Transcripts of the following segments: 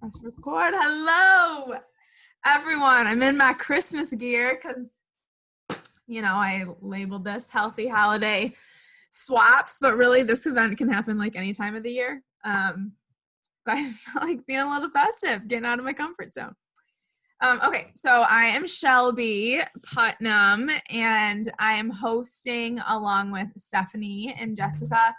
Press record. Hello, everyone. I'm in my Christmas gear because, I labeled this Healthy Holiday Swaps, but really this event can happen like any time of the year. But I just felt like being a little festive, getting out of my comfort zone. Okay, so I am Shelby Putnam, and I am hosting along with Stephanie and Jessica.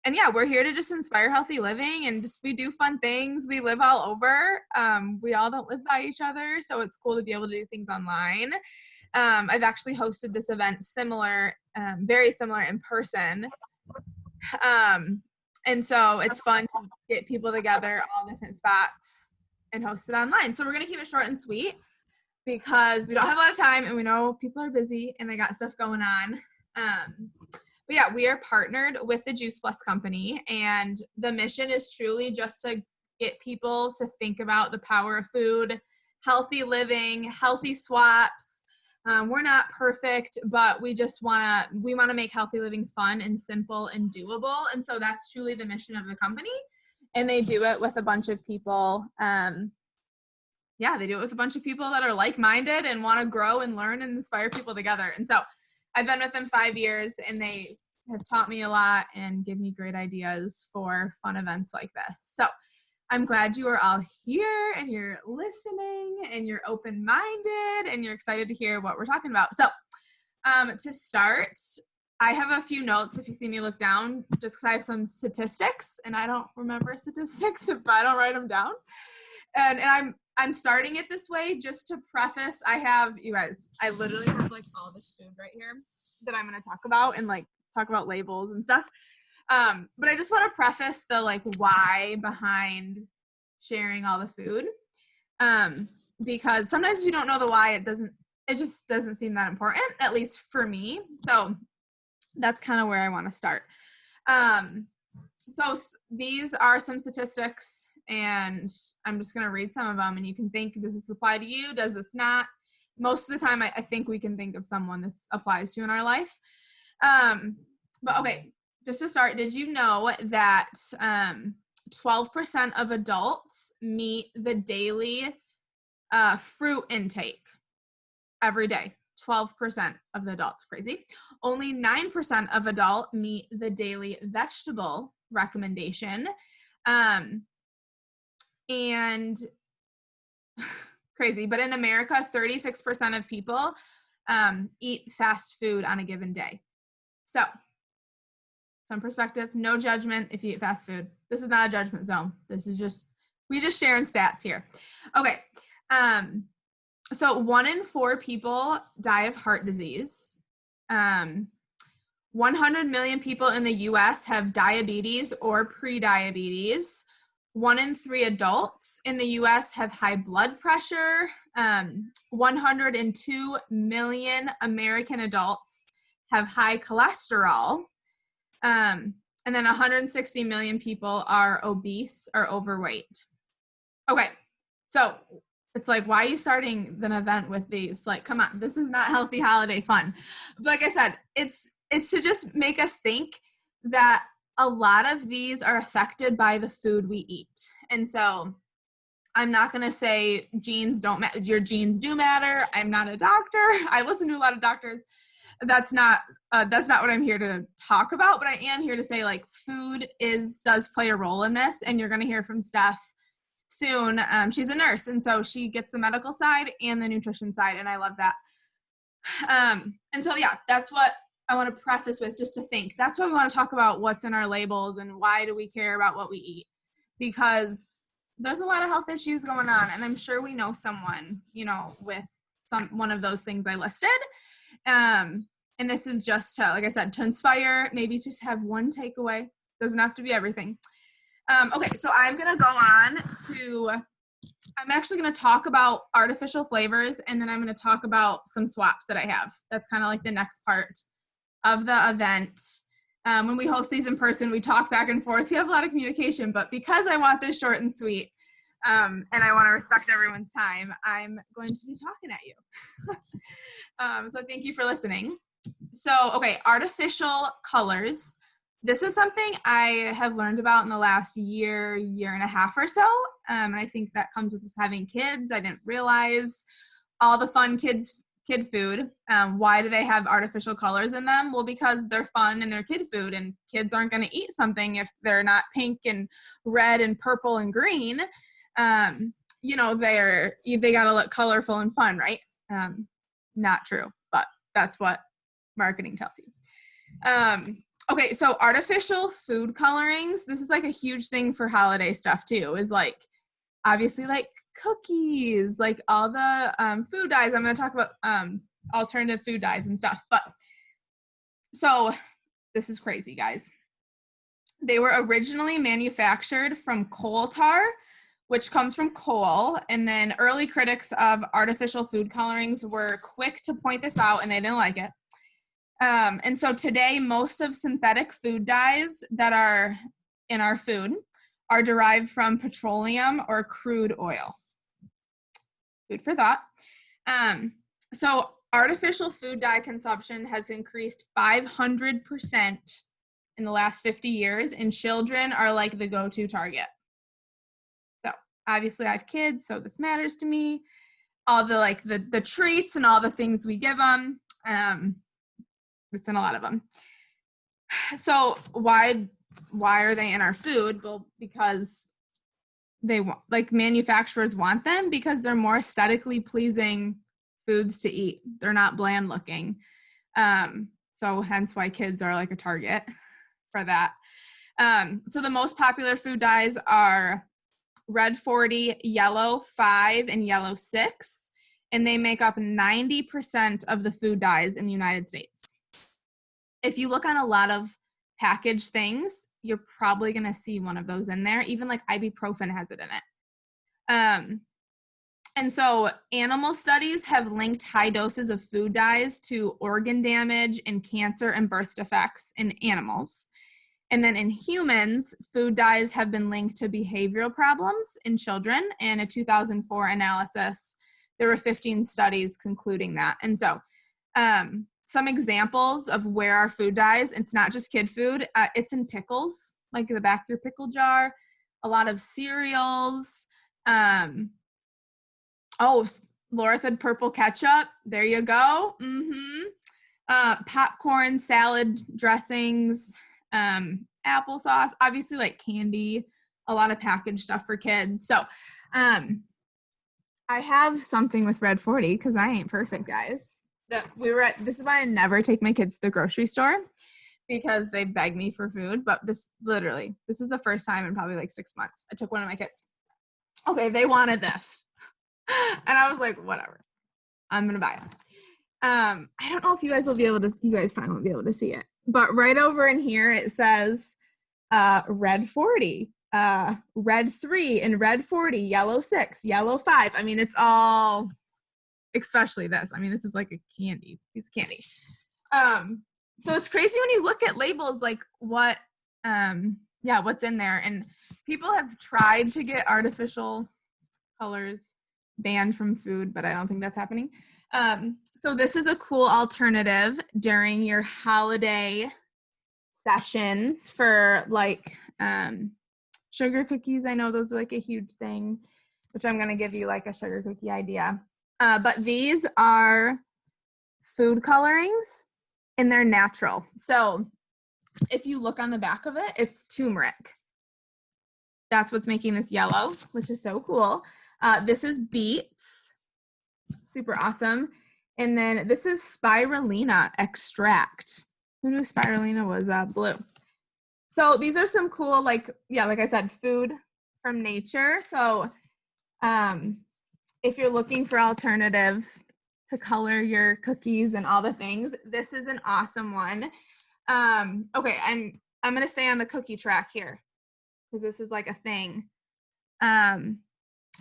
And yeah, we're here to just inspire healthy living, and we do fun things. We live all over. We all don't live by each other, so it's cool to be able to do things online. I've actually hosted this event very similar in person. And so it's fun to get people together, all different spots, and host it online. So we're going to keep it short and sweet because we don't have a lot of time, and we know people are busy and they got stuff going on. But yeah, we are partnered with the Juice Plus company, and the mission is truly just to get people to think about the power of food, healthy living, healthy swaps. We're not perfect, but we want to make healthy living fun and simple and doable. And so that's truly the mission of the company. And they do it with a bunch of people. They do it with a bunch of people that are like-minded and want to grow and learn and inspire people together. And so I've been with them 5 years, and they have taught me a lot and give me great ideas for fun events like this. So I'm glad you are all here and you're listening and you're open-minded and you're excited to hear what we're talking about. So to start, I have a few notes if you see me look down, just because I have some statistics, and I don't remember statistics if I don't write them down. And I'm starting it this way just to preface. I literally have like all this food right here that I'm going to talk about and like talk about labels and stuff. But I just want to preface the like why behind sharing all the food. Because sometimes if you don't know the why, it just doesn't seem that important, at least for me. So that's kind of where I want to start. So these are some statistics, and I'm just going to read some of them, and you can think, does this apply to you? Does this not? Most of the time, I think we can think of someone this applies to in our life. But okay, just to start, did you know that 12% of adults meet the daily fruit intake every day? 12% of the adults. Crazy. Only 9% of adults meet the daily vegetable recommendation. And crazy, but in America, 36% of people eat fast food on a given day. So some perspective, no judgment if you eat fast food. This is not a judgment zone. This is we just sharing stats here. Okay. So 1 in 4 people die of heart disease. 100 million people in the US have diabetes or pre-diabetes. 1 in 3 adults in the US have high blood pressure. 102 million American adults have high cholesterol. And then 160 million people are obese or overweight. Okay, so it's like, why are you starting an event with these? Like, come on, this is not healthy holiday fun. Like I said, it's to just make us think that a lot of these are affected by the food we eat. And so I'm not going to say genes don't matter. Your genes do matter. I'm not a doctor. I listen to a lot of doctors. That's not what I'm here to talk about, but I am here to say like food does play a role in this, and you're going to hear from Steph soon. She's a nurse, and so she gets the medical side and the nutrition side, and I love that. And so yeah, that's what I want to preface with, just to think. That's why we want to talk about what's in our labels and why do we care about what we eat, because there's a lot of health issues going on, and I'm sure we know someone, with one of those things I listed. And this is just to, like I said, to inspire, maybe just have one takeaway. Doesn't have to be everything. Okay, so I'm going to go on I'm actually going to talk about artificial flavors, and then I'm going to talk about some swaps that I have. That's kind of like the next part of the event. When we host these in person, we talk back and forth. We have a lot of communication, but because I want this short and sweet, and I want to respect everyone's time, I'm going to be talking at you. So thank you for listening. So, okay, artificial colors This is something I have learned about in the last year and a half or so. And I think that comes with just having kids. I didn't realize all the fun kid food. Why do they have artificial colors in them? Well, because they're fun and they're kid food, and kids aren't going to eat something if they're not pink and red and purple and green. You know, they got to look colorful and fun, right? Not true, but that's what marketing tells you. Okay, so artificial food colorings, this is like a huge thing for holiday stuff too, is like obviously like cookies, like all the food dyes. I'm going to talk about alternative food dyes and stuff. But so this is crazy, guys. They were originally manufactured from coal tar, which comes from coal. And then early critics of artificial food colorings were quick to point this out, and they didn't like it. And so today, most of synthetic food dyes that are in our food are derived from petroleum or crude oil. Food for thought. So artificial food dye consumption has increased 500% in the last 50 years, and children are like the go-to target. So obviously I have kids, so this matters to me. All the like the treats and all the things we give them. It's in a lot of them. So why are they in our food? Well, because they want, like, manufacturers want them because they're more aesthetically pleasing foods to eat. They're not bland looking. So hence why kids are like a target for that. So the most popular food dyes are red 40, yellow 5, and yellow 6. And they make up 90% of the food dyes in the United States. If you look on a lot of packaged things, you're probably going to see one of those in there. Even like ibuprofen has it in it. And so animal studies have linked high doses of food dyes to organ damage and cancer and birth defects in animals. And then in humans, food dyes have been linked to behavioral problems in children. And a 2004 analysis, there were 15 studies concluding that. And so some examples of where our food dyes, it's not just kid food, it's in pickles, like the back of your pickle jar, a lot of cereals. Laura said purple ketchup. There you go. Popcorn, salad dressings, applesauce, obviously like candy, a lot of packaged stuff for kids. So I have something with Red 40 because I ain't perfect, guys. This is why I never take my kids to the grocery store, because they beg me for food. But this is the first time in probably like 6 months I took one of my kids. Okay, they wanted this. And I was like, whatever, I'm going to buy it. I don't know if you guys probably won't be able to see it, but right over in here, it says, red 40, red 3, and red 40, yellow 6, yellow 5. I mean, it's all, especially this. I mean, this is like a piece of candy. So it's crazy when you look at labels, like what's in there. And people have tried to get artificial colors banned from food, but I don't think that's happening. So this is a cool alternative during your holiday sessions for like sugar cookies. I know those are like a huge thing, which I'm going to give you like a sugar cookie idea. But these are food colorings, and they're natural. So if you look on the back of it, it's turmeric. That's what's making this yellow, which is so cool. This is beets, super awesome. And then this is spirulina extract. Who knew spirulina was blue? So these are some cool, like I said, food from nature. So if you're looking for alternative to color your cookies and all the things, this is an awesome one. Okay, I'm gonna stay on the cookie track here because this is like a thing.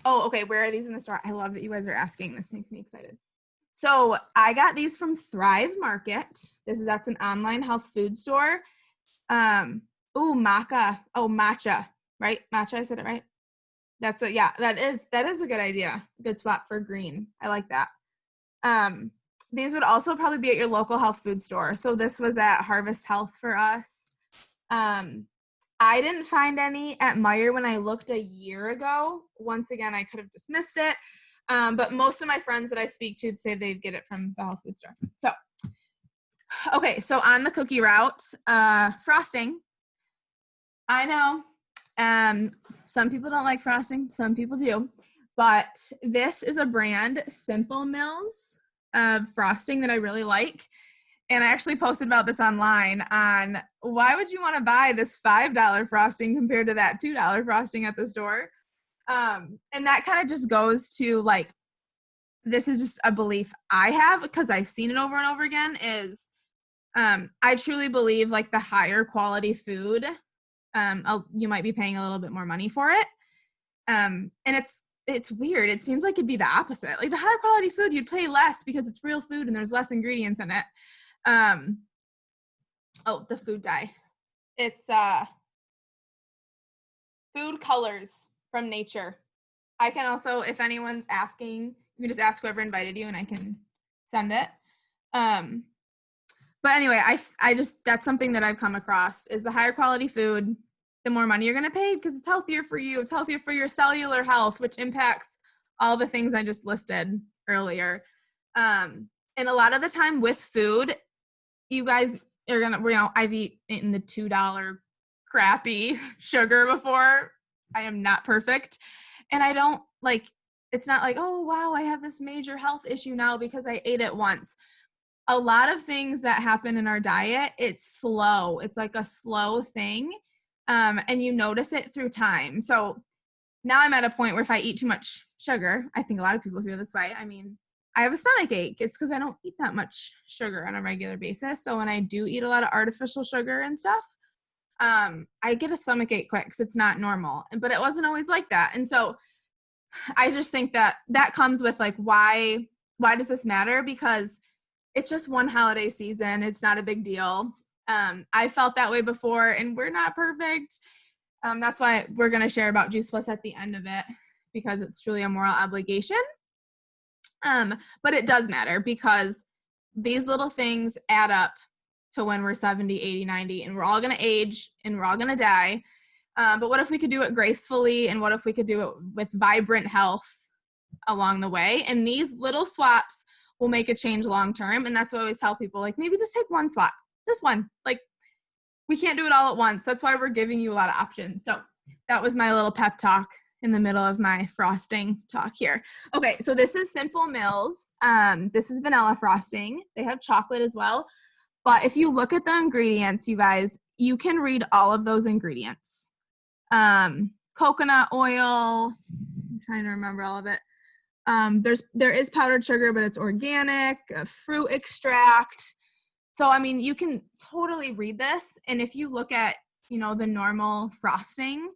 Okay, where are these in the store? I love that you guys are asking. This makes me excited. So I got these from Thrive Market. That's an online health food store. Matcha, right? Matcha, I said it right? That is a good idea. Good spot for green. I like that. These would also probably be at your local health food store. So this was at Harvest Health for us. I didn't find any at Meijer when I looked a year ago. Once again, I could have just missed it. But most of my friends that I speak to say they get it from the health food store. So, okay, so on the cookie route, frosting. I know some people don't like frosting, some people do, but this is a brand, Simple Mills, of frosting that I really like. And I actually posted about this online on why would you want to buy this $5 frosting compared to that $2 frosting at the store? And that kind of just goes to like, this is just a belief I have because I've seen it over and over again is I truly believe like the higher quality food, you might be paying a little bit more money for it. And it's weird. It seems like it'd be the opposite. Like the higher quality food, you'd pay less because it's real food and there's less ingredients in it. Oh, the food dye. It's food colors from nature. I can also, if anyone's asking, you can just ask whoever invited you and I can send it. But anyway, I just, that's something that I've come across is the higher quality food, the more money you're going to pay because it's healthier for you. It's healthier for your cellular health, which impacts all the things I just listed earlier. And a lot of the time with food, you guys are going to, I've eaten the $2 crappy sugar before. I am not perfect. And I don't like, it's not like, oh, wow, I have this major health issue now because I ate it once. A lot of things that happen in our diet, it's slow. It's like a slow thing. And you notice it through time. So now I'm at a point where if I eat too much sugar, I think a lot of people feel this way. I mean, I have a stomach ache. It's because I don't eat that much sugar on a regular basis. So when I do eat a lot of artificial sugar and stuff, I get a stomach ache quick because it's not normal. But it wasn't always like that. And so I just think that that comes with like, why does this matter? Because it's just one holiday season. It's not a big deal. I felt that way before and we're not perfect. That's why we're going to share about Juice Plus at the end of it because it's truly a moral obligation. But it does matter because these little things add up to when we're 70, 80, 90, and we're all going to age and we're all going to die. But what if we could do it gracefully? And what if we could do it with vibrant health along the way? And these little swaps will make a change long-term. And that's what I always tell people, like, maybe just take one swap, just one. Like, we can't do it all at once. That's why we're giving you a lot of options. So that was my little pep talk in the middle of my frosting talk here. Okay, so this is Simple Mills. This is vanilla frosting. They have chocolate as well. But if you look at the ingredients, you guys, you can read all of those ingredients. Coconut oil, I'm trying to remember all of it. There is powdered sugar, but it's organic, fruit extract. So, I mean, you can totally read this. And if you look at, you know, the normal frosting,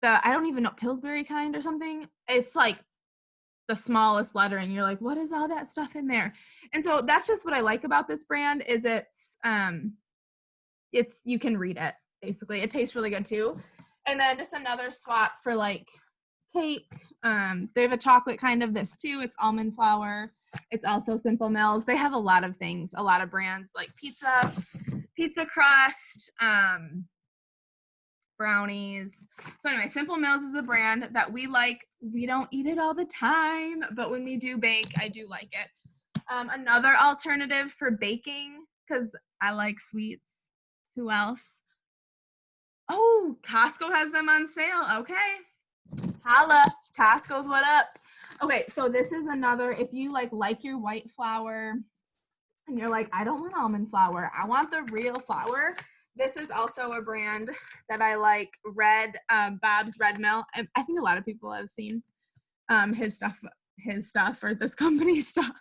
I don't even know, Pillsbury kind or something, it's like the smallest lettering. You're like, what is all that stuff in there? And so that's just what I like about this brand is you can read it, basically. It tastes really good too. And then just another swap for like cake. They have a chocolate kind of this too. It's almond flour. It's also Simple Mills. They have a lot of things, a lot of brands like pizza crust, brownies. So anyway, Simple Mills is a brand that we like. We don't eat it all the time, but when we do bake, I do like it. Another alternative for baking, because I like sweets. Who else? Oh, Costco has them on sale. Okay. Holla, Costco's what up? Okay, so this is another, if you like your white flour and you're like, I don't want almond flour, I want the real flour. This is also a brand that I like, Bob's Red Mill. I think a lot of people have seen his stuff or this company's stuff.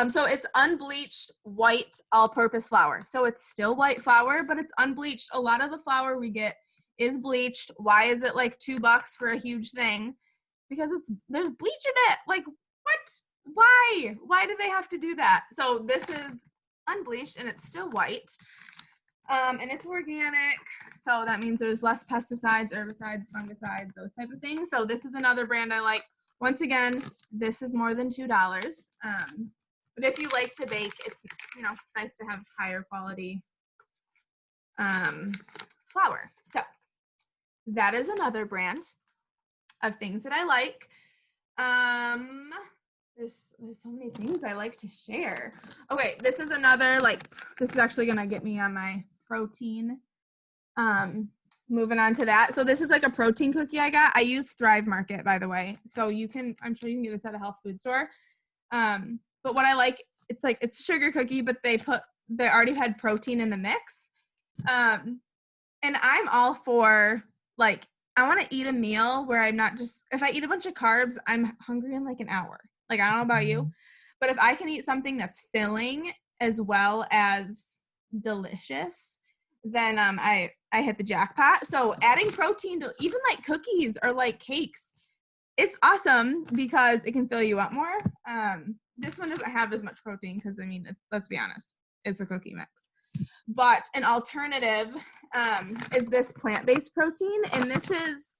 So it's unbleached white all-purpose flour. So it's still white flour, but it's unbleached. A lot of the flour we get is bleached. Why is it like $2 for a huge thing? Because there's bleach in it. Like, what? Why do they have to do that? So this is unbleached and it's still white. And it's organic. So that means there's less pesticides, herbicides, fungicides, those type of things. So this is another brand I like. Once again, this is more than $2. But if you like to bake, it's nice to have higher quality flour. So that is another brand of things that I like. There's so many things I like to share. Okay, this is another, like, this is actually gonna get me on my protein. Moving on to that. So this is like a protein cookie I got. I use Thrive Market, by the way. So I'm sure you can get this at a health food store. But what I like, it's a sugar cookie, but they already had protein in the mix. And I'm all for, like, I want to eat a meal where I'm not just, if I eat a bunch of carbs, I'm hungry in like an hour. Like, I don't know about you, but if I can eat something that's filling as well as delicious, then I hit the jackpot. So adding protein to even like cookies or like cakes, it's awesome because it can fill you up more. This one doesn't have as much protein because, I mean, let's be honest, it's a cookie mix. But an alternative is this plant-based protein, and this is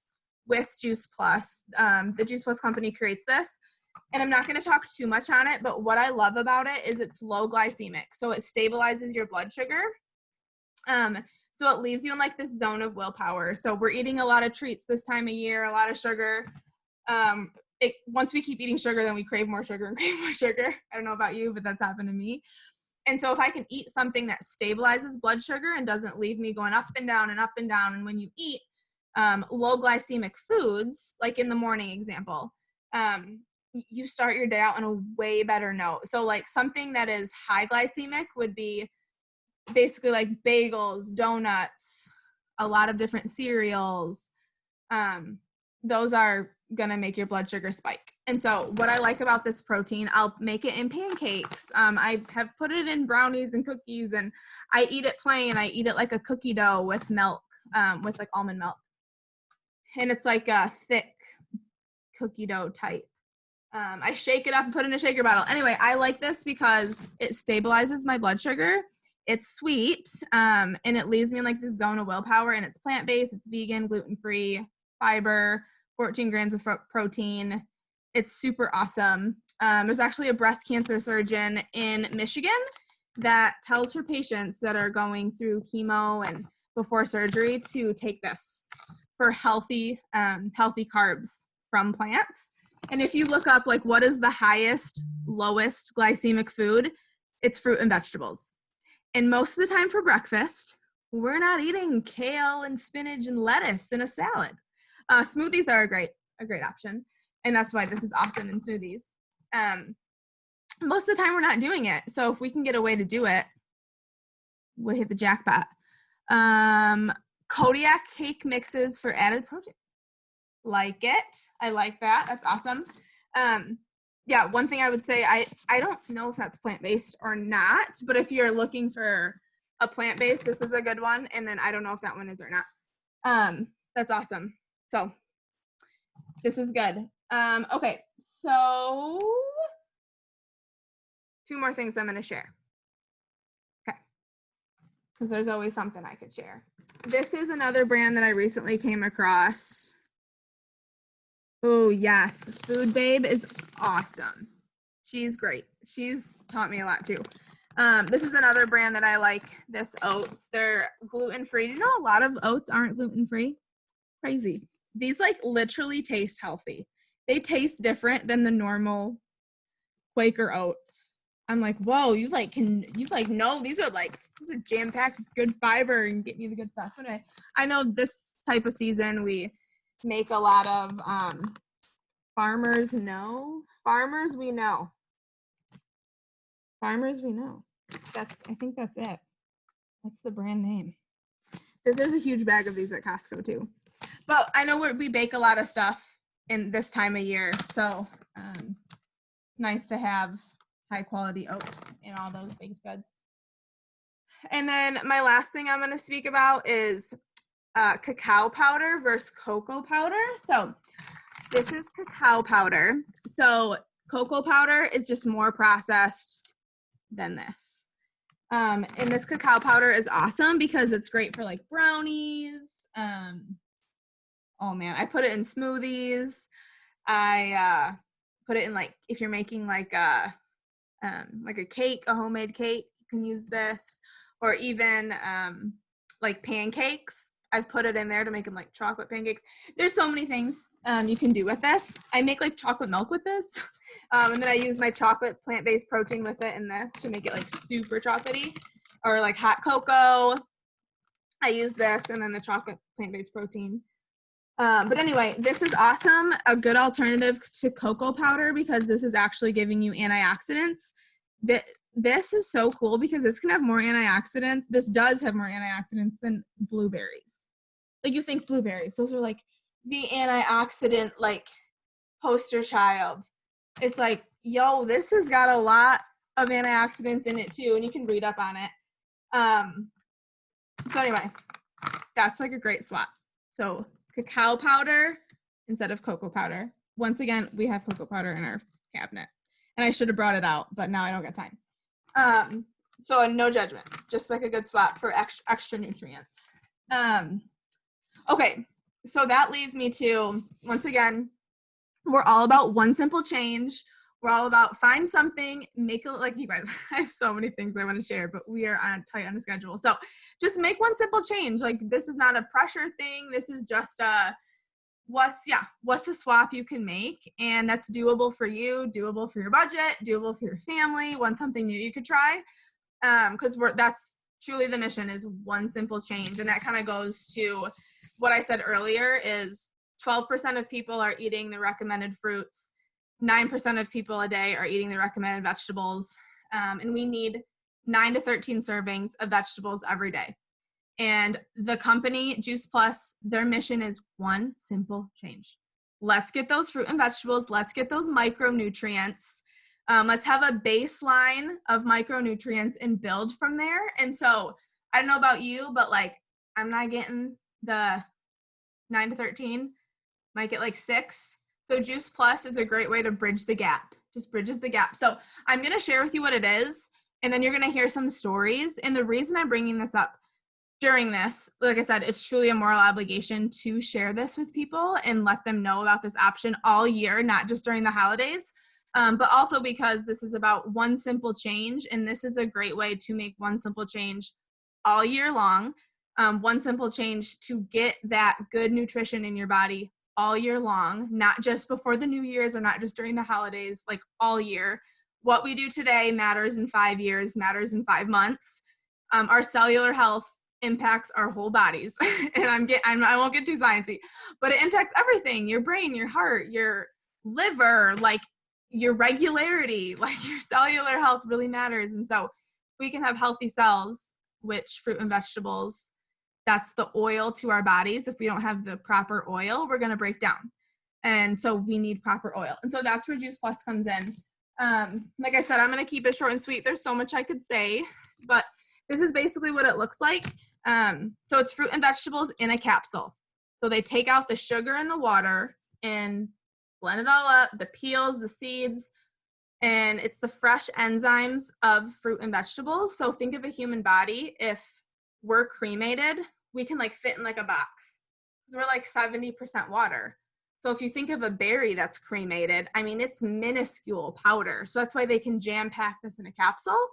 with Juice Plus. The Juice Plus company creates this, and I'm not going to talk too much on it, but what I love about it is it's low glycemic, so it stabilizes your blood sugar. So it leaves you in like this zone of willpower. So we're eating a lot of treats this time of year, a lot of sugar. Once we keep eating sugar, then we crave more sugar and crave more sugar. I don't know about you, but that's happened to me. And so if I can eat something that stabilizes blood sugar and doesn't leave me going up and down and up and down, and when you eat low glycemic foods, like in the morning example, you start your day out on a way better note. So like something that is high glycemic would be basically like bagels, donuts, a lot of different cereals. Those are going to make your blood sugar spike. And so what I like about this protein, I'll make it in pancakes. I have put it in brownies and cookies, and I eat it plain. I eat it like a cookie dough with milk, with like almond milk. And it's like a thick cookie dough type. I shake it up and put it in a shaker bottle. Anyway, I like this because it stabilizes my blood sugar. It's sweet, and it leaves me in like this zone of willpower, and it's plant-based, it's vegan, gluten-free, fiber, 14 grams of protein. It's super awesome. There's actually a breast cancer surgeon in Michigan that tells her patients that are going through chemo and before surgery to take this for healthy carbs from plants. And if you look up like what is the highest, lowest glycemic food, it's fruit and vegetables. And most of the time for breakfast, we're not eating kale and spinach and lettuce in a salad. Smoothies are a great option, and that's why this is awesome in smoothies. Most of the time we're not doing it, so if we can get a way to do it, we'll hit the jackpot. Kodiak cake mixes for added protein. Like it. I like that. That's awesome. Yeah, one thing I would say, I don't know if that's plant-based or not, but if you're looking for a plant-based, this is a good one, and then I don't know if that one is or not. That's awesome. So this is good. Okay, so 2 more things I'm going to share. Okay, because there's always something I could share. This is another brand that I recently came across. Oh, yes. Food Babe is awesome. She's great. She's taught me a lot too. This is another brand that I like, this oats. They're gluten-free. Do you know a lot of oats aren't gluten-free? Crazy. These like literally taste healthy. They taste different than the normal Quaker oats. I'm like, whoa, you know, these are jam-packed with good fiber and getting you the good stuff. Anyway, I know this type of season we make a lot of Farmers we know. I think that's it. That's the brand name. There's a huge bag of these at Costco too. But I know we bake a lot of stuff in this time of year, so nice to have high quality oats in all those baked goods. And then my last thing I'm going to speak about is cacao powder versus cocoa powder. So this is cacao powder. So cocoa powder is just more processed than this. And this cacao powder is awesome because it's great for like brownies. Oh man, I put it in smoothies. I put it in like, if you're making like a cake, a homemade cake, you can use this. Or even like pancakes. I've put it in there to make them like chocolate pancakes. There's so many things you can do with this. I make like chocolate milk with this. And then I use my chocolate plant-based protein with it in this to make it like super chocolatey, or like hot cocoa. I use this and then the chocolate plant-based protein. But anyway, this is awesome. A good alternative to cocoa powder because this is actually giving you antioxidants. This is so cool because this can have more antioxidants. This does have more antioxidants than blueberries. Like you think blueberries, those are like the antioxidant like poster child. It's like, yo, this has got a lot of antioxidants in it too, and you can read up on it. So anyway, that's like a great swap. So cacao powder instead of cocoa powder. Once again, we have cocoa powder in our cabinet, and I should have brought it out, but now I don't got time. So no judgment, just like a good swap for extra nutrients. Okay, so that leads me to, once again, we're all about one simple change. We're all about find something, make it like you guys. I have so many things I want to share, but we are tight on a schedule. So just make one simple change. Like this is not a pressure thing. This is just what's a swap you can make, and that's doable for you, doable for your budget, doable for your family. Want something new you could try, because that's truly the mission, is one simple change. And that kind of goes to what I said earlier, is 12% of people are eating the recommended fruits, 9% of people a day are eating the recommended vegetables, and we need 9 to 13 servings of vegetables every day. And the company Juice Plus, their mission is one simple change. Let's get those fruit and vegetables. Let's get those micronutrients. Let's have a baseline of micronutrients and build from there. And so I don't know about you, but like I'm not getting the 9 to 13, might get like 6. So Juice Plus is a great way to bridge the gap, just bridges the gap. So I'm going to share with you what it is, and then you're going to hear some stories. And the reason I'm bringing this up during this, like I said, it's truly a moral obligation to share this with people and let them know about this option all year, not just during the holidays, but also because this is about one simple change. And this is a great way to make one simple change all year long. One simple change to get that good nutrition in your body all year long, not just before the New Year's or not just during the holidays, like all year. What we do today matters in 5 years, matters in 5 months. Our cellular health impacts our whole bodies. And I won't get too sciencey, but it impacts everything: your brain, your heart, your liver, like your regularity, like your cellular health really matters. And so we can have healthy cells, which fruit and vegetables, that's the oil to our bodies. If we don't have the proper oil, we're going to break down. And so we need proper oil. And so that's where Juice Plus comes in. Like I said, I'm going to keep it short and sweet. There's so much I could say, but this is basically what it looks like. So it's fruit and vegetables in a capsule. So they take out the sugar and the water and blend it all up, the peels, the seeds, and it's the fresh enzymes of fruit and vegetables. So think of a human body. If we're cremated, we can like fit in like a box because we're like 70% water. So if you think of a berry that's cremated, I mean, it's minuscule powder. So that's why they can jam pack this in a capsule.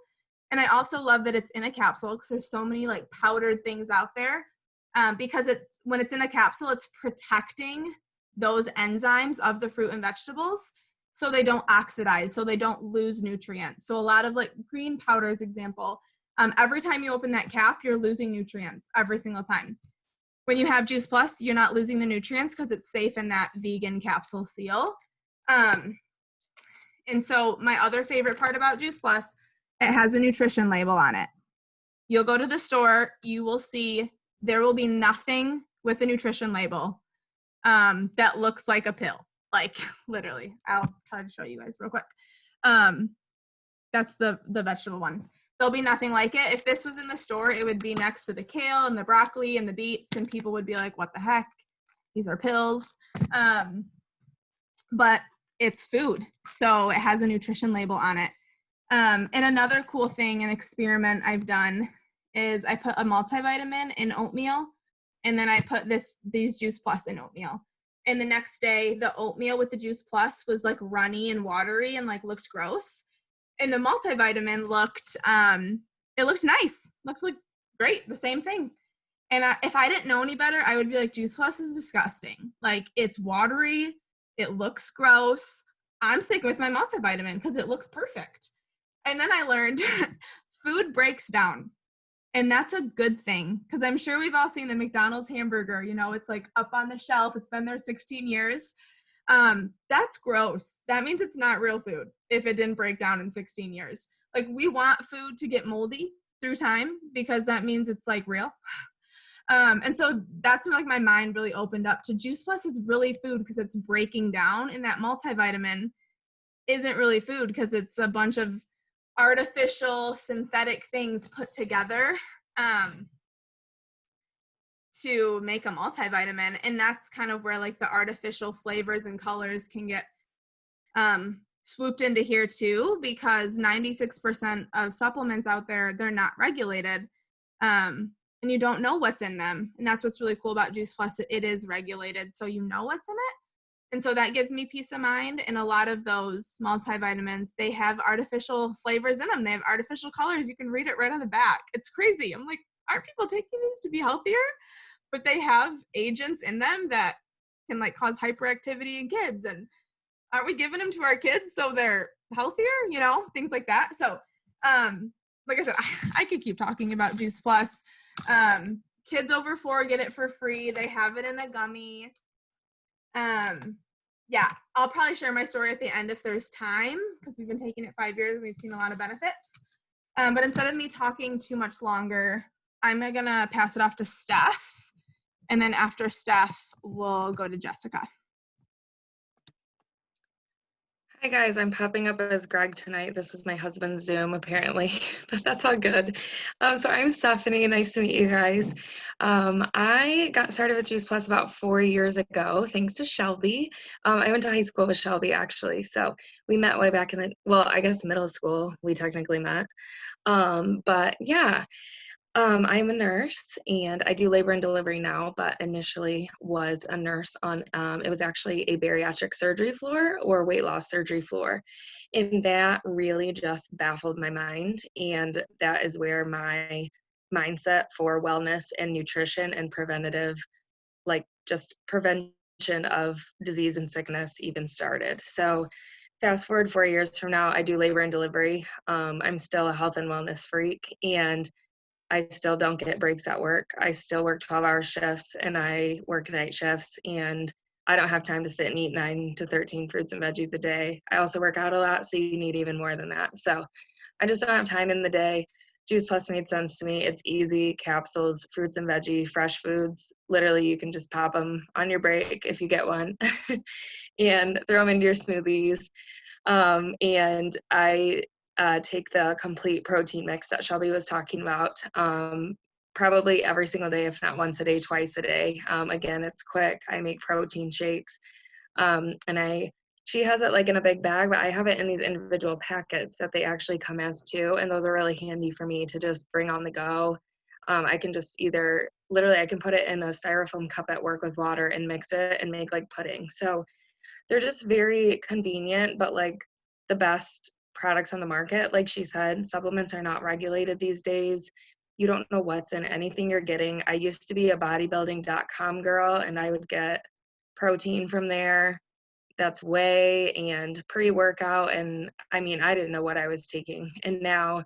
And I also love that it's in a capsule because there's so many like powdered things out there, because when it's in a capsule, it's protecting those enzymes of the fruit and vegetables so they don't oxidize, so they don't lose nutrients. So a lot of like green powders, example, every time you open that cap, you're losing nutrients every single time. When you have Juice Plus, you're not losing the nutrients because it's safe in that vegan capsule seal. And so my other favorite part about Juice Plus, it has a nutrition label on it. You'll go to the store, you will see there will be nothing with a nutrition label that looks like a pill. Like literally, I'll try to show you guys real quick. That's the vegetable one. There'll be nothing like it. If this was in the store, it would be next to the kale and the broccoli and the beets, and people would be like, what the heck? These are pills. But it's food, so it has a nutrition label on it. And another cool thing, an experiment I've done, is I put a multivitamin in oatmeal, and then I put these Juice Plus in oatmeal. And the next day, the oatmeal with the Juice Plus was like runny and watery and like looked gross. And the multivitamin looked, it looked nice, looked like great, the same thing. And if I didn't know any better, I would be like, Juice Plus is disgusting. Like, it's watery. It looks gross. I'm sticking with my multivitamin because it looks perfect. And then I learned food breaks down. And that's a good thing because I'm sure we've all seen the McDonald's hamburger. You know, it's like up on the shelf. It's been there 16 years. That's gross. That means it's not real food if it didn't break down in 16 years. Like, we want food to get moldy through time because that means it's like real. And so that's when like my mind really opened up to Juice Plus is really food because it's breaking down, and that multivitamin isn't really food because it's a bunch of artificial synthetic things put together to make a multivitamin. And that's kind of where like the artificial flavors and colors can get swooped into here too, because 96% of supplements out there, they're not regulated. And you don't know what's in them. And that's what's really cool about Juice Plus. It is regulated, so you know what's in it. And so that gives me peace of mind. And a lot of those multivitamins, they have artificial flavors in them. They have artificial colors. You can read it right on the back. It's crazy. I'm like, aren't people taking these to be healthier? But they have agents in them that can like cause hyperactivity in kids. And aren't we giving them to our kids so they're healthier? You know, things like that. So, like I said, I could keep talking about Juice Plus. Kids over 4 get it for free. They have it in a gummy. Yeah, I'll probably share my story at the end if there's time because we've been taking it 5 years and we've seen a lot of benefits. But instead of me talking too much longer, I'm gonna pass it off to Steph. And then after Steph, we'll go to Jessica. Hi guys, I'm popping up as Greg tonight. This is my husband's Zoom apparently, but that's all good. So I'm Stephanie, nice to meet you guys. I got started with Juice Plus about 4 years ago, thanks to Shelby. I went to high school with Shelby actually, so we met way back in the, well, I guess middle school we technically met. But yeah. I'm a nurse and I do labor and delivery now, but initially was a nurse on, it was actually a bariatric surgery floor or weight loss surgery floor. And that really just baffled my mind. And that is where my mindset for wellness and nutrition and preventative, like just prevention of disease and sickness even started. So fast forward 4 years from now, I do labor and delivery. I'm still a health and wellness freak, and I still don't get breaks at work. I still work 12-hour shifts and I work night shifts, and I don't have time to sit and eat 9 to 13 fruits and veggies a day. I also work out a lot, so you need even more than that. So I just don't have time in the day. Juice Plus made sense to me. It's easy, capsules, fruits and veggie, fresh foods. Literally, you can just pop them on your break if you get one and throw them into your smoothies. And I take the complete protein mix that Shelby was talking about probably every single day, if not once a day, twice a day. Again, it's quick. I make protein shakes, and she has it like in a big bag, but I have it in these individual packets that they actually come as two, and those are really handy for me to just bring on the go. I can just either, literally, I can put it in a styrofoam cup at work with water and mix it and make like pudding. So they're just very convenient, but like the best products on the market. Like she said, supplements are not regulated these days. You don't know what's in anything you're getting. I used to be a bodybuilding.com girl, and I would get protein from there. That's whey and pre-workout. And I mean, I didn't know what I was taking. And now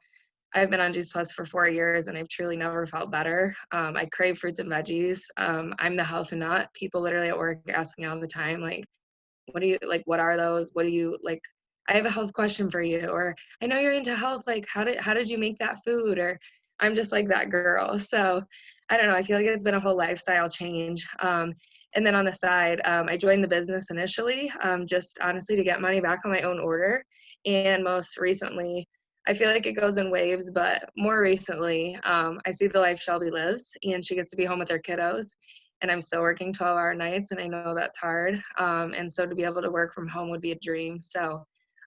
I've been on Juice Plus for 4 years and I've truly never felt better. I crave fruits and veggies. I'm the health nut. People literally at work ask me all the time, like, what do you like, what are those, what do you like, I have a health question for you, or I know you're into health, like how did you make that food? Or I'm just like that girl. So I don't know, I feel like it's been a whole lifestyle change. And then on the side, I joined the business initially just honestly to get money back on my own order. And most recently, I feel like it goes in waves, but more recently, I see the life Shelby lives, and she gets to be home with her kiddos. And I'm still working 12-hour nights, and I know that's hard. And so to be able to work from home would be a dream. So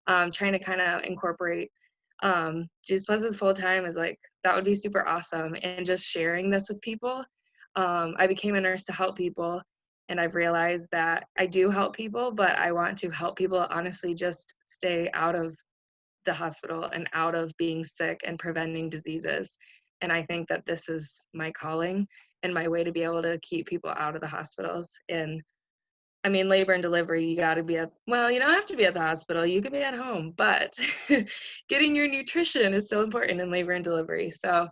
trying to kind of incorporate Juice Plus is full time is like, that would be super awesome. And just sharing this with people. I became a nurse to help people, and I've realized that I do help people, but I want to help people honestly just stay out of the hospital and out of being sick and preventing diseases. And I think that this is my calling and my way to be able to keep people out of the hospitals. And I mean, labor and delivery, you got to be well, you don't have to be at the hospital. You can be at home, but getting your nutrition is still important in labor and delivery. So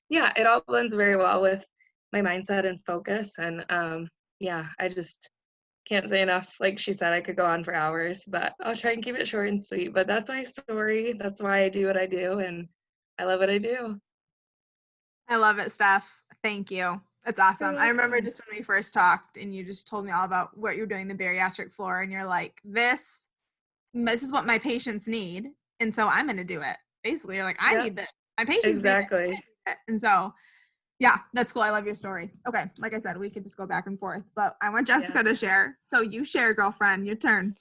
yeah, it all blends very well with my mindset and focus. And yeah, I just can't say enough. Like she said, I could go on for hours, but I'll try and keep it short and sweet. But that's my story. That's why I do what I do. And I love what I do. I love it, Steph. Thank you. That's awesome. I remember just when we first talked and you just told me all about what you're doing the bariatric floor, and you're like, this is what my patients need. And so I'm going to do it. Basically, you're like, I need this. My patients need it. And so, yeah, that's cool. I love your story. Okay. Like I said, we could just go back and forth, but I want Jessica to share. So you share, girlfriend, your turn.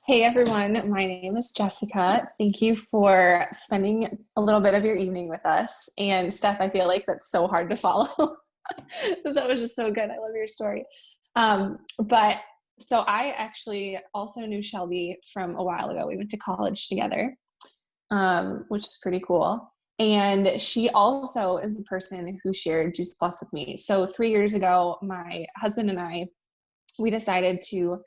Hey everyone, my name is Jessica. Thank you for spending a little bit of your evening with us. And Steph, I feel like that's so hard to follow because that was just so good. I love your story. But so I actually also knew Shelby from a while ago. We went to college together, which is pretty cool. And she also is the person who shared Juice Plus with me. So 3 years ago, my husband and I, we decided to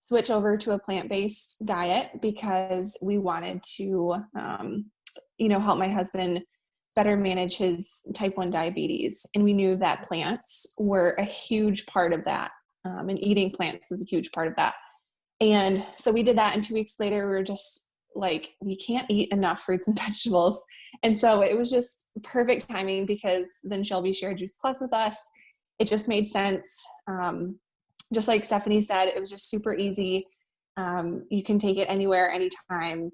switch over to a plant-based diet because we wanted to, help my husband better manage his type 1 diabetes. And we knew that plants were a huge part of that. And eating plants was a huge part of that. And so we did that. And 2 weeks later, we were just like, we can't eat enough fruits and vegetables. And so it was just perfect timing because then Shelby shared Juice Plus with us. It just made sense. Just like Stephanie said, it was just super easy. You can take it anywhere, anytime.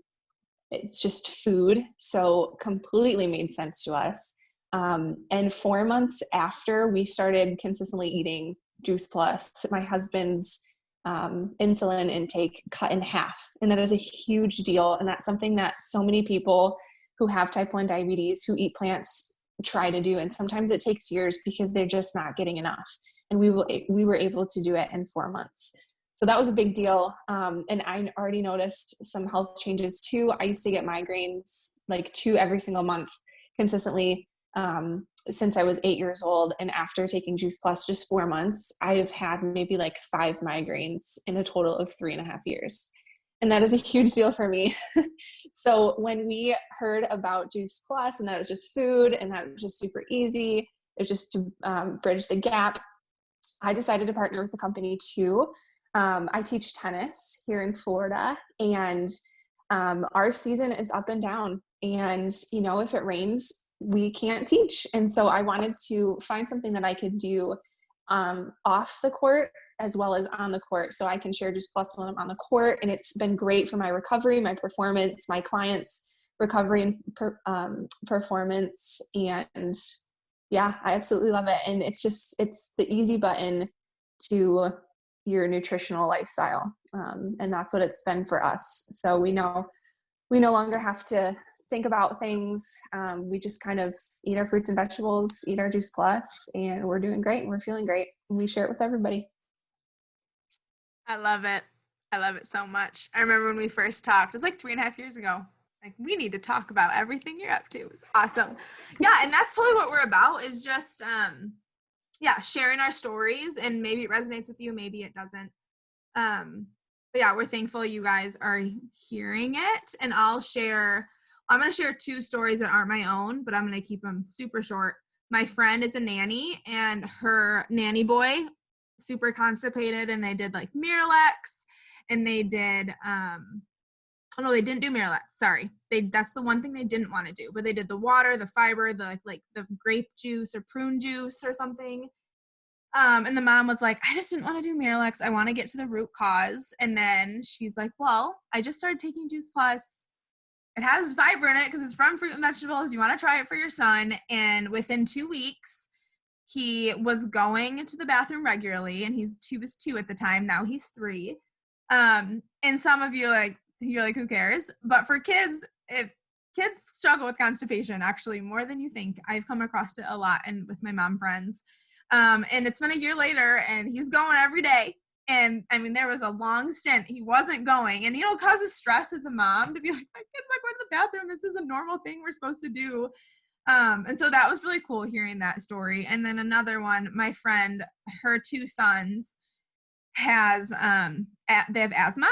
It's just food. So completely made sense to us. And 4 months after we started consistently eating Juice Plus, my husband's insulin intake cut in half. And that is a huge deal. And that's something that so many people who have type 1 diabetes, who eat plants, try to do. And sometimes it takes years because they're just not getting enough. And we were able to do it in 4 months. So that was a big deal. And I already noticed some health changes too. I used to get migraines like 2 every single month consistently since I was 8 years old. And after taking Juice Plus just 4 months, I have had maybe like 5 migraines in a total of 3.5 years. And that is a huge deal for me. So when we heard about Juice Plus and that it was just food and that it was just super easy, it was just to bridge the gap, I decided to partner with the company too. I teach tennis here in Florida, and our season is up and down. And, if it rains, we can't teach. And so I wanted to find something that I could do off the court as well as on the court, so I can share Juice Plus when I'm on the court. And it's been great for my recovery, my performance, my clients' recovery and performance. And yeah, I absolutely love it. And it's the easy button to your nutritional lifestyle. And that's what it's been for us. So we no longer have to think about things. We just kind of eat our fruits and vegetables, eat our Juice Plus, and we're doing great and we're feeling great. And we share it with everybody. I love it. I love it so much. I remember when we first talked, it was like 3.5 years ago. Like, we need to talk about everything you're up to. It was awesome. Yeah, and that's totally what we're about, is just sharing our stories, and maybe it resonates with you, maybe it doesn't. But yeah, we're thankful you guys are hearing it. And I'm going to share 2 stories that aren't my own, but I'm going to keep them super short. My friend is a nanny, and her nanny boy, super constipated, and they did like Miralax, and they did no, they didn't do Miralax. Sorry. That's the one thing they didn't want to do. But they did the water, the fiber, the grape juice or prune juice or something. And the mom was like, I just didn't want to do Miralax. I want to get to the root cause. And then she's like, well, I just started taking Juice Plus. It has fiber in it because it's from fruit and vegetables. You want to try it for your son. And within 2 weeks, he was going to the bathroom regularly, and he was 2 at the time. Now he's 3. And some of you you're like, who cares? But for kids, if kids struggle with constipation, actually more than you think. I've come across it a lot, and with my mom friends. And it's been a year later, and he's going every day. And I mean, there was a long stint he wasn't going, and it causes stress as a mom to be like, my kid's not going to the bathroom. This is a normal thing we're supposed to do. And so that was really cool hearing that story. And then another one, my friend, her 2 sons they have asthma,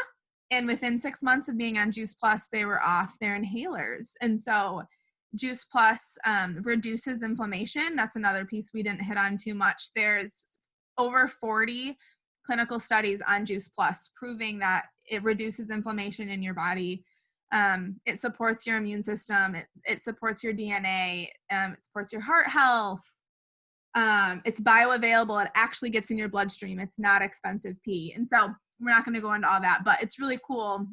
and within 6 months of being on Juice Plus, they were off their inhalers. And so Juice Plus reduces inflammation. That's another piece we didn't hit on too much. There's over 40 clinical studies on Juice Plus proving that it reduces inflammation in your body. It supports your immune system. It supports your DNA. It supports your heart health. It's bioavailable. It actually gets in your bloodstream. It's not expensive pee. And so we're not going to go into all that, but it's really cool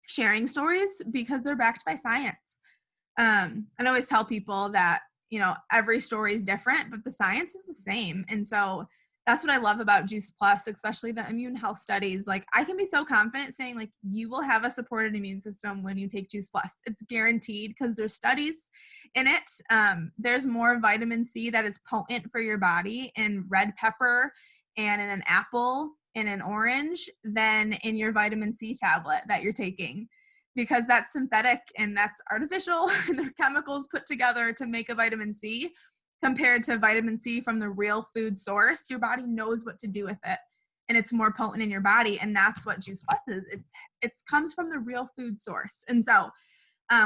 sharing stories because they're backed by science. I always tell people that, every story is different, but the science is the same. And so that's what I love about Juice Plus, especially the immune health studies. Like, I can be so confident saying, like, you will have a supported immune system when you take Juice Plus. It's guaranteed because there's studies in it. There's more vitamin C that is potent for your body in red pepper and in an apple and an orange than in your vitamin C tablet that you're taking, because that's synthetic and that's artificial and they're chemicals put together to make a vitamin C. Compared to vitamin C from the real food source, your body knows what to do with it, and it's more potent in your body. And that's what Juice Plus is. It comes from the real food source. And so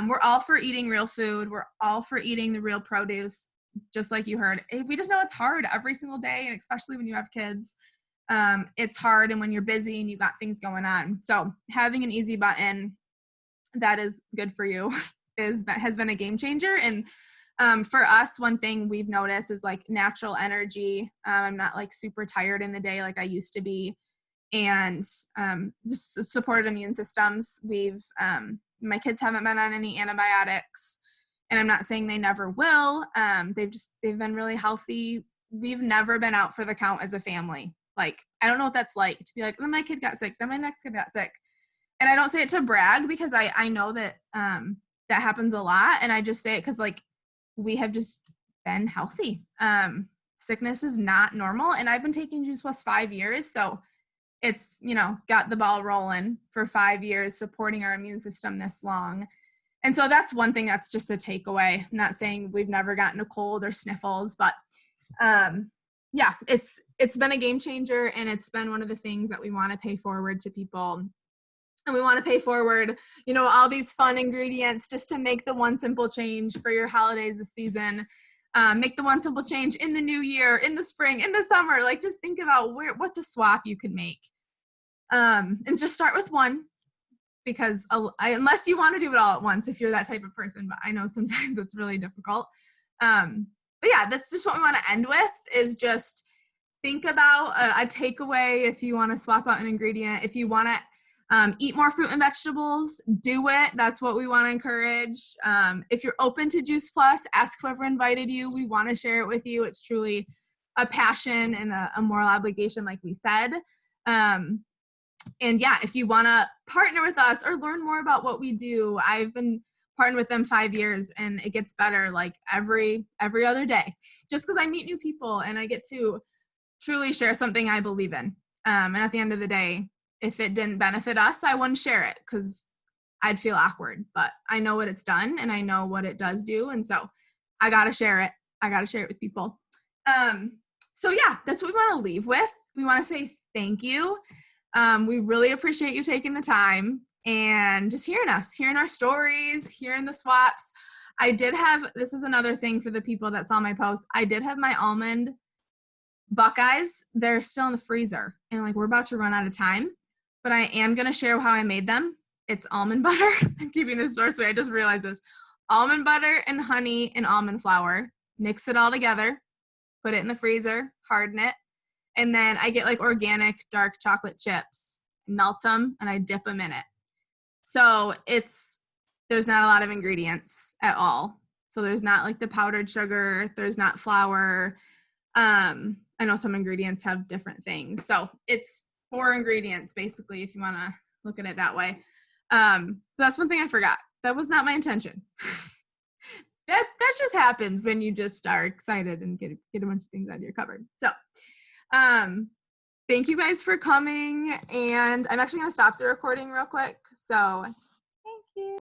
we're all for eating real food. We're all for eating the real produce, just like you heard. We just know it's hard every single day, and especially when you have kids. It's hard, and when you're busy and you got things going on. So having an easy button that is good for you has been a game changer. And for us, one thing we've noticed is like natural energy. I'm not like super tired in the day like I used to be, and just supported immune systems. My kids haven't been on any antibiotics, and I'm not saying they never will. They've been really healthy. We've never been out for the count as a family. Like, I don't know what that's like to be like, then my kid got sick, then my next kid got sick. And I don't say it to brag because I know that that happens a lot, and I just say it because like, we have just been healthy. Sickness is not normal. And I've been taking Juice Plus 5 years. So it's, got the ball rolling for 5 years, supporting our immune system this long. And so that's one thing that's just a takeaway. I'm not saying we've never gotten a cold or sniffles, but yeah, it's been a game changer, and it's been one of the things that we want to pay forward to people. And we want to pay forward, all these fun ingredients just to make the one simple change for your holidays this season. Make the one simple change in the new year, in the spring, in the summer. Like, just think about what's a swap you could make. And just start with one, because unless you want to do it all at once, if you're that type of person, but I know sometimes it's really difficult. But yeah, that's just what we want to end with, is just think about a takeaway. If you want to swap out an ingredient, if you want to eat more fruit and vegetables, do it. That's what we want to encourage. If you're open to Juice Plus, ask whoever invited you. We want to share it with you. It's truly a passion and a moral obligation, like we said. And yeah, if you want to partner with us or learn more about what we do, I've been partnering with them 5 years, and it gets better like every other day, just because I meet new people and I get to truly share something I believe in. And at the end of the day, if it didn't benefit us, I wouldn't share it because I'd feel awkward. But I know what it's done, and I know what it does do. And so I got to share it. I got to share it with people. So yeah, that's what we want to leave with. We want to say thank you. We really appreciate you taking the time and just hearing us, hearing our stories, hearing the swaps. This is another thing for the people that saw my post. I did have my almond Buckeyes. They're still in the freezer, and like, we're about to run out of time. But I am going to share how I made them. It's almond butter. I'm keeping this short, so I just realized this. Almond butter and honey and almond flour. Mix it all together. Put it in the freezer. Harden it. And then I get like organic dark chocolate chips. Melt them, and I dip them in it. So there's not a lot of ingredients at all. So there's not like the powdered sugar. There's not flour. I know some ingredients have different things. So it's 4 ingredients, basically, if you want to look at it that way. That's one thing I forgot. That was not my intention. that just happens when you just are excited and get a bunch of things out of your cupboard. So thank you guys for coming. And I'm actually going to stop the recording real quick. So